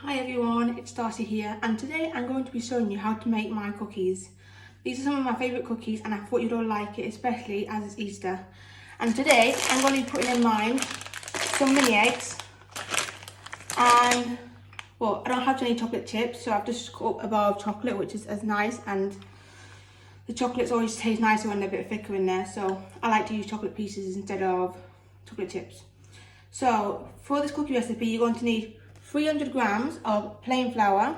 Hi everyone, it's Darcy here, and today I'm going to be showing you how to make my cookies. These are some of my favourite cookies and I thought you'd all like it, especially as it's Easter. And today I'm going to be putting in mine some mini eggs and, well, I don't have any chocolate chips, so I've just cut up a bar of chocolate, which is as nice, and the chocolates always taste nicer when they're a bit thicker in there, so I like to use chocolate pieces instead of chocolate chips. So for this cookie recipe you're going to need 300 grams of plain flour,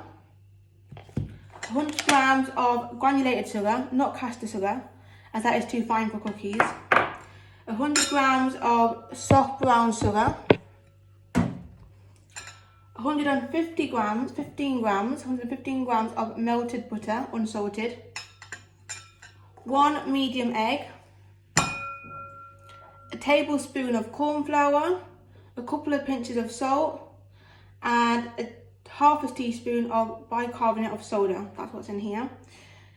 100 grams of granulated sugar, not caster sugar, as that is too fine for cookies, 100 grams of soft brown sugar, 115 grams of melted butter, unsalted, 1 medium egg, a tablespoon of corn flour, a couple of pinches of salt, and half a teaspoon of bicarbonate of soda. That's what's in here.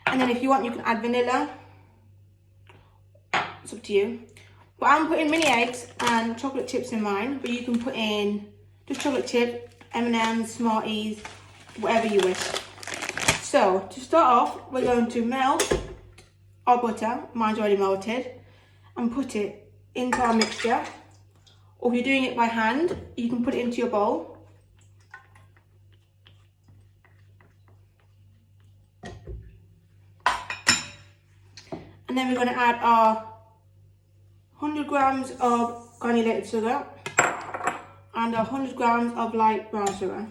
And then if you want, you can add vanilla. It's up to you. But I'm putting mini eggs and chocolate chips in mine, but you can put in just chocolate chips, M&M's, Smarties, whatever you wish. So to start off, we're going to melt our butter, mine's already melted, and put it into our mixture. Or if you're doing it by hand, you can put it into your bowl. And then we're going to add our 100 grams of granulated sugar and 100 grams of light brown sugar.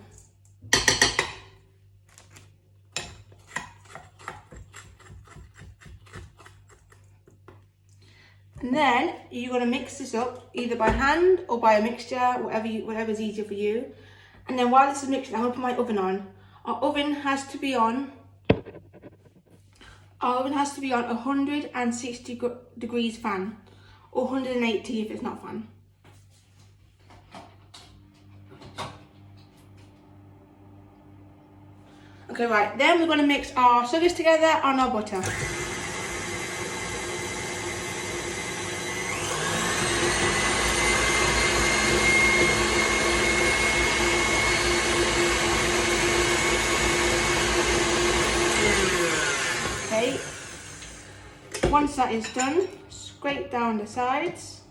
And then you're going to mix this up either by hand or by a mixture, whatever's easier for you. And then while this is mixing, I'm going to put my oven on. Our oven has to be on 160 degrees fan, or 180 if it's not fan. Okay, right, then we're going to mix our sugars together and our butter. Okay, once that is done, scrape down the sides.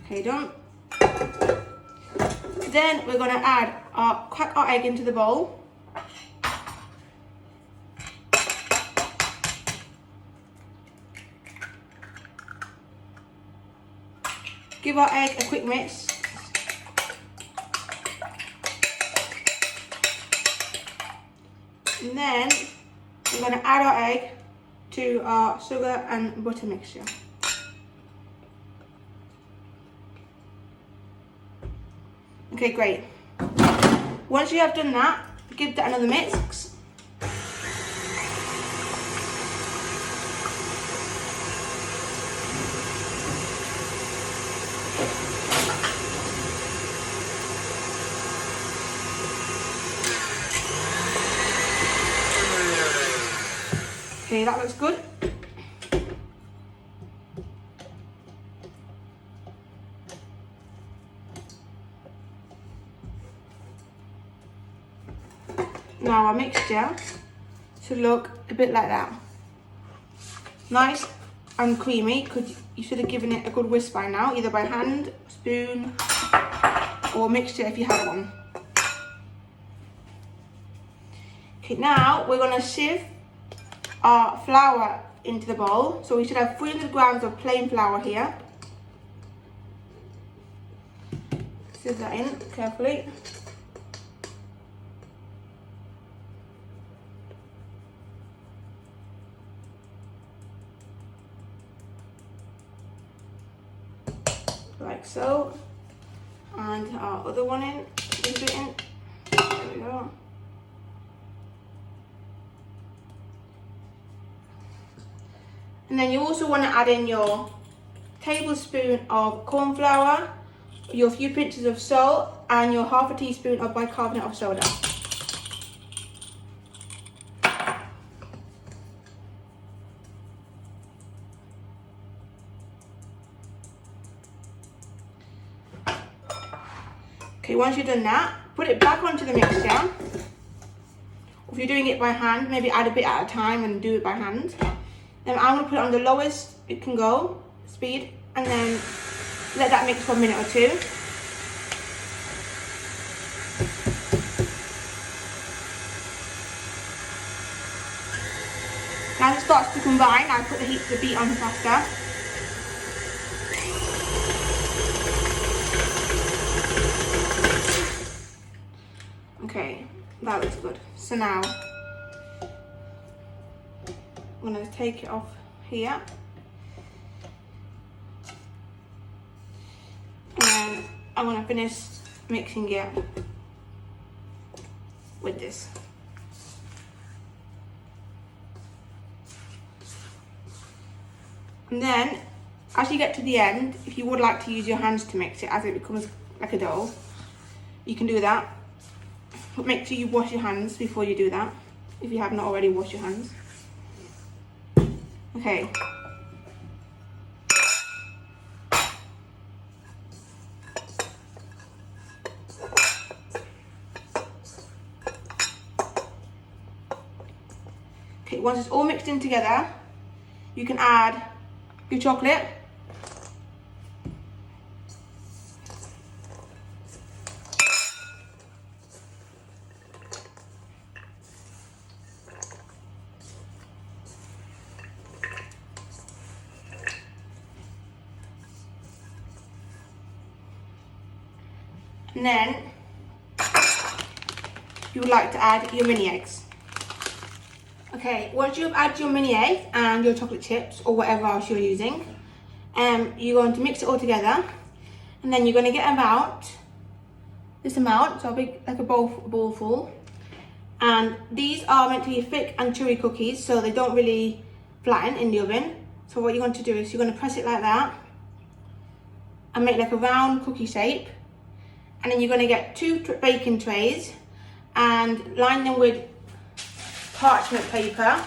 Okay, done. Then we're going to crack our egg into the bowl. Give our egg a quick mix. And then we're going to add our egg to our sugar and butter mixture. Okay, great. Once you have done that, give that another mix. Okay, that looks good. Now our mixture should look a bit like that. Nice and creamy. You should have given it a good whisk by now, either by hand, spoon, or mixture if you have one. Okay, now we're going to sieve our flour into the bowl. So we should have 300 grams of plain flour here. Sieve that in carefully. Like so. And our other one in, leave it in. There we go. And then you also want to add in your tablespoon of corn flour, your few pinches of salt, and your half a teaspoon of bicarbonate of soda. Okay, once you've done that, put it back onto the mixture. If you're doing it by hand, maybe add a bit at a time and do it by hand. Then I'm going to put it on the lowest it can go, speed, and then let that mix for a minute or two. As it starts to combine, I put the beat on faster. Okay, that looks good. So now, I'm going to take it off here. And I'm going to finish mixing it with this. And then, as you get to the end, if you would like to use your hands to mix it as it becomes like a dough, you can do that. But make sure you wash your hands before you do that, if you have not already washed your hands. Okay. Okay, once it's all mixed in together, you can add your chocolate. And then you would like to add your mini eggs. Okay, once you've added your mini egg and your chocolate chips or whatever else you're using, you're going to mix it all together, and then you're going to get about this amount, so a big, like a bowl full. And these are meant to be thick and chewy cookies, so they don't really flatten in the oven. So what you're going to do is you're going to press it like that and make like a round cookie shape, and then you're going to get 2 baking trays and line them with parchment paper,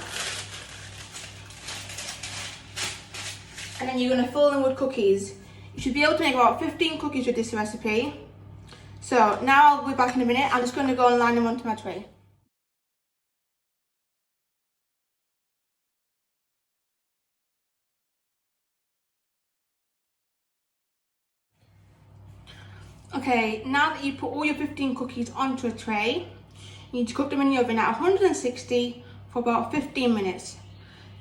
and then you're going to fill them with cookies. You should be able to make about 15 cookies with this recipe. So now I'll be back in a minute. I'm just going to go and line them onto my tray. Okay, now that you put all your 15 cookies onto a tray, you need to cook them in the oven at 160 for about 15 minutes.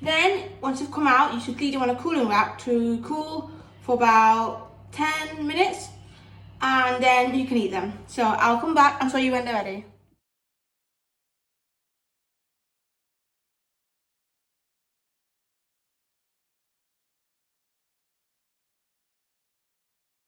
Then, once they've come out, you should leave them on a cooling rack to cool for about 10 minutes, and then you can eat them. So I'll come back and show you when they're ready.